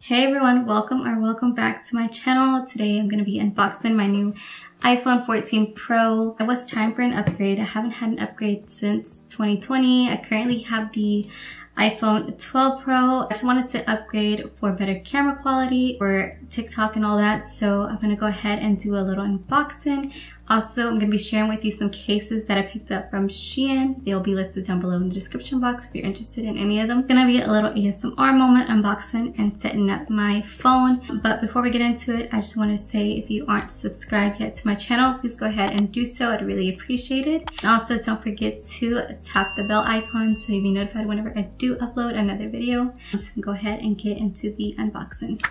Hey everyone, welcome back to my channel. Today I'm going to be unboxing my new iPhone 14 Pro. It was time for an upgrade. I haven't had an upgrade since 2020. I currently have the iPhone 12 Pro. I just wanted to upgrade for better camera quality for TikTok and all that. So I'm going to go ahead and do a little unboxing. Also, I'm going to be sharing with you some cases that I picked up from Shein. They'll be listed down below in the description box if you're interested in any of them. It's going to be a little ASMR moment unboxing and setting up my phone. But before we get into it, I just want to say if you aren't subscribed yet to my channel, please go ahead and do so. I'd really appreciate it. And also don't forget to tap the bell icon so you'll be notified whenever I do upload another video. I'm just going to go ahead and get into the unboxing.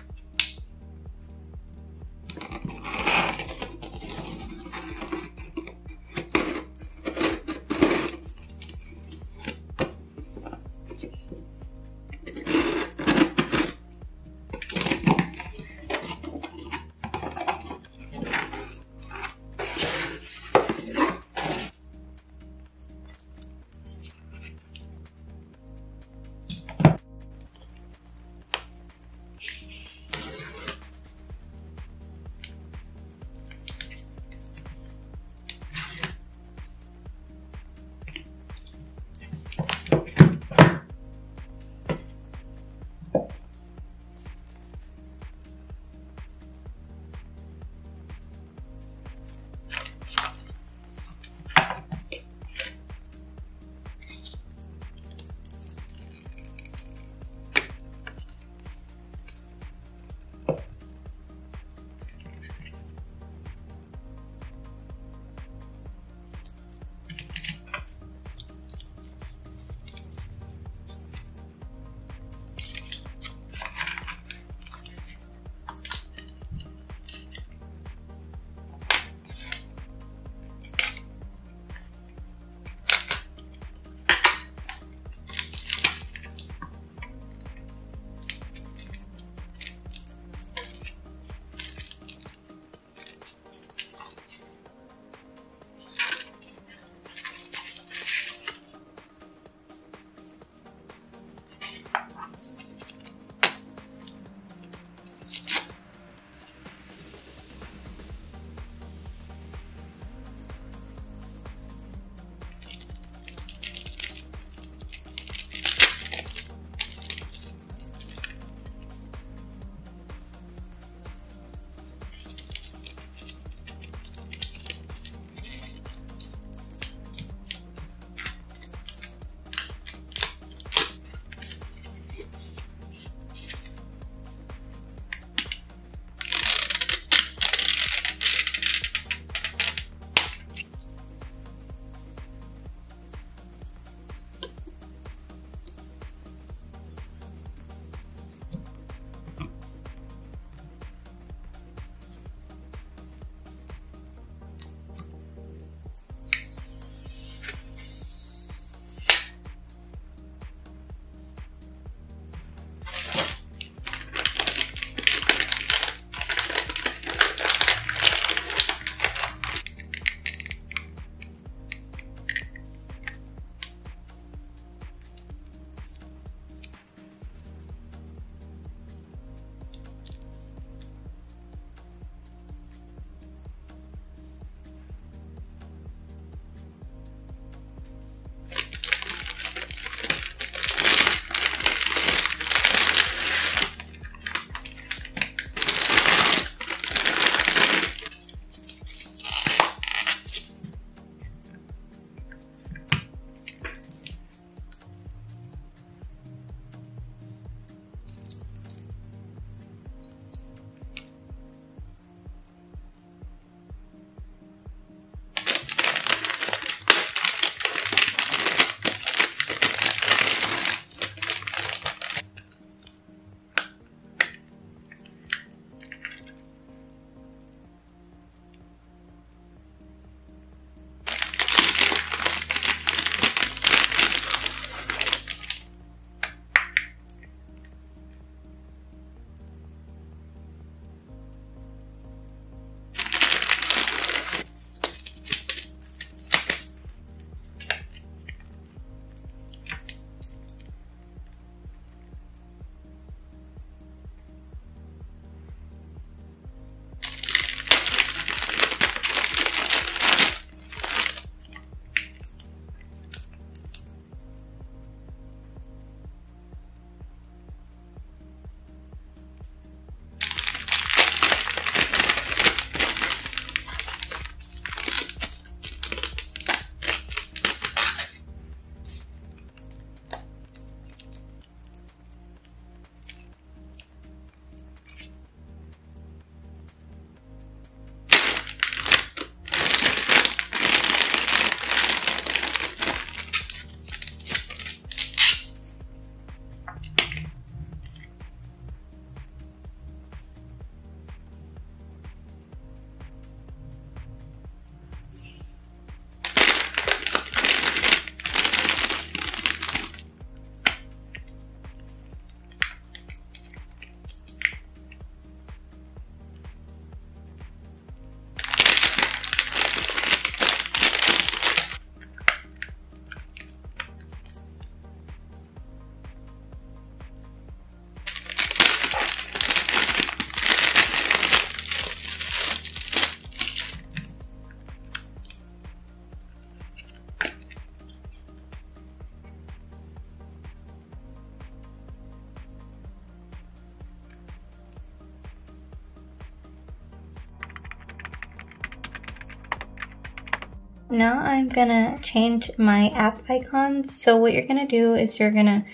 Now I'm gonna change my app icons. So what you're gonna do is you're gonna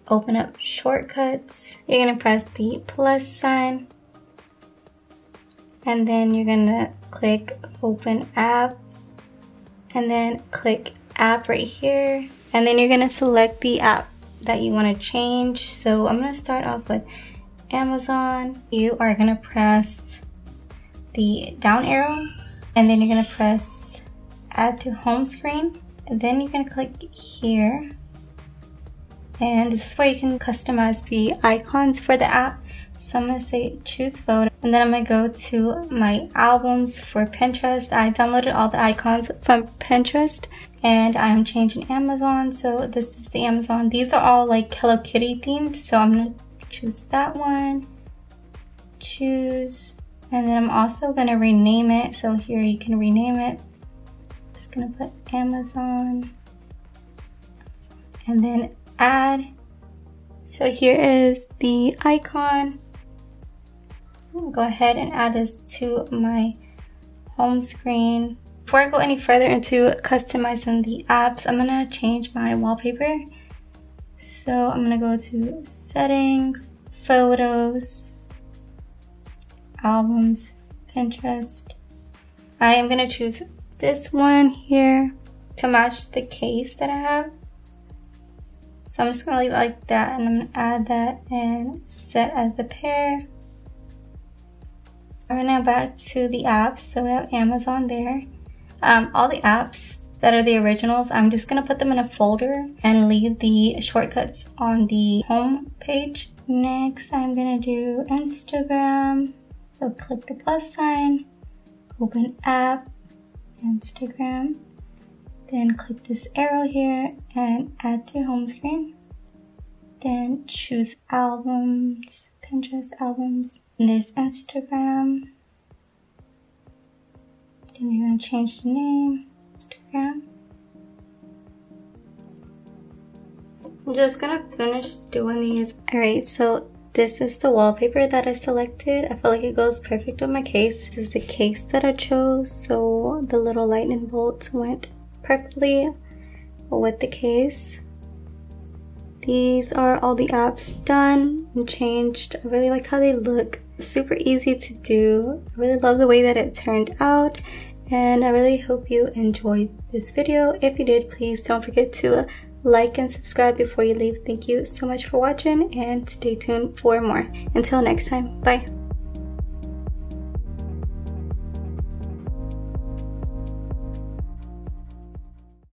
open up shortcuts. You're gonna press the plus sign. And then you're gonna click open app. And then click app right here. And then you're gonna select the app that you wanna change. So I'm gonna start off with Amazon. You are gonna press the down arrow. And then you're gonna press add to home screen, and then you're gonna click here, and this is where you can customize the icons for the app. So I'm gonna say choose photo, and then I'm gonna go to my albums for Pinterest. I downloaded all the icons from Pinterest, and I'm changing Amazon, so this is the Amazon. These are all like Hello Kitty themed, so I'm gonna choose that one, choose, and then I'm also gonna rename it. So here you can rename it. Just gonna put Amazon and then add. So here is the icon. I'll go ahead and add this to my home screen. Before I go any further into customizing the apps, I'm gonna change my wallpaper. So I'm gonna go to settings, photos, albums, Pinterest. I am gonna choose this one here to match the case that I have. So I'm just gonna leave it like that, and I'm gonna add that and set as a pair. Alright, now back to the apps. So we have Amazon there. All the apps that are the originals, I'm just gonna put them in a folder and leave the shortcuts on the home page. Next, I'm gonna do Instagram. So click the plus sign, open app, Instagram, then click this arrow here and add to home screen. Then choose albums, Pinterest albums, and there's Instagram. Then you're gonna change the name, Instagram. I'm just gonna finish doing these. Alright, so this is the wallpaper that I selected. I feel like it goes perfect with my case. This is the case that I chose, so the little lightning bolts went perfectly with the case. These are all the apps done and changed. I really like how they look. Super easy to do. I really love the way that it turned out, and I really hope you enjoyed this video. If you did, please don't forget to like and subscribe before you leave. Thank you so much for watching, and stay tuned for more. Until next time, bye.